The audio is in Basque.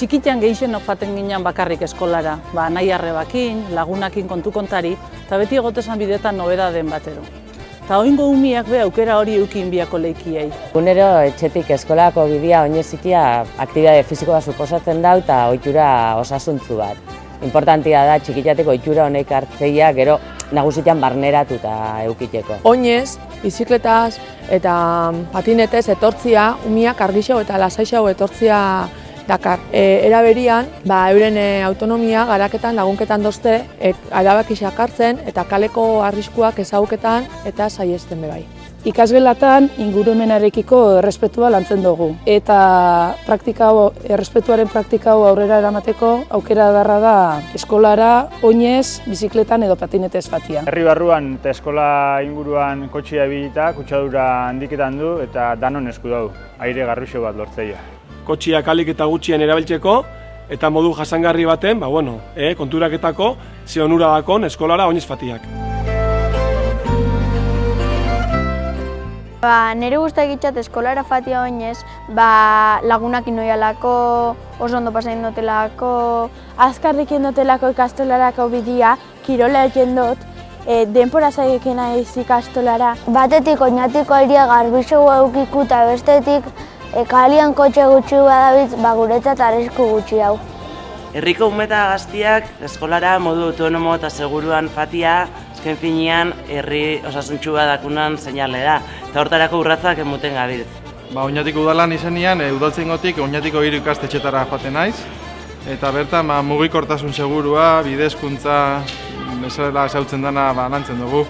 Txikitan gehixenok joaten ginen bakarrik eskolara, nahi arrebakin, lagunakin kontu kontari, eta beti egotezan bidetan nobedaden batero. Eta oingo umiak be aukera hori eukin biako leikiei. Egunero etxetik eskolako bidea oinezikia aktibitate fisikoa suposatzen dau eta ohitura osasuntzu bat. Importantia da txikitatik ohitura honek hartzeia gero nagusitean barneratuta eukiteko. Oinez, bizikletaz eta patinetez etortzia umiak argixo eta lasaixo etortzia dakar. Era berian, euren autonomia garaketan lagunketan dozte, arabakisak hartzen eta kaleko arriskuak ezaguketan eta saiesten bebai. Ikasgelatan ingurumenarekiko errespetua lantzen dugu. Eta errespetuaren praktika hau aurrera eramateko aukera darra da eskolara, oinez, bizikletan edo patinetez fatia. Herri barruan eta eskola inguruan kotxea ebilita, kutsadura handiketan du eta danon esku dau, aire garruxo bat lortzeia. Kotxiak alik eta gutxien erabiltzeko eta modu jasangarri baten, konturaketako ze onura dakon eskolara oinez fatiak. Nire guztak itxat eskolara fatia oinez, lagunakin noialako, oso ondo pasain dotelako, azkarrik endotelako ikastolarako bidea, kirola jendot, denpora zaiekin naiz ikastolara. Batetik oinatiko airea garbixo eukiku eta bestetik kalian kotxe gutxi badabitz, guretzat arrisku gutxi hau. Herriko ume eta gaztiak eskolara modu autonomo eta seguruan fatia, azken finean herri osasuntsu badakunan seinale da, eta hortarako urratzak emuten gabiltz. Oñatiko udalan izenean, udaltzaingotik Oñatiko 3 ikastetxetara joaten naiz, eta bertan mugikortasun segurua, bidezkuntza, bezala zautzen dana lantzen dugu.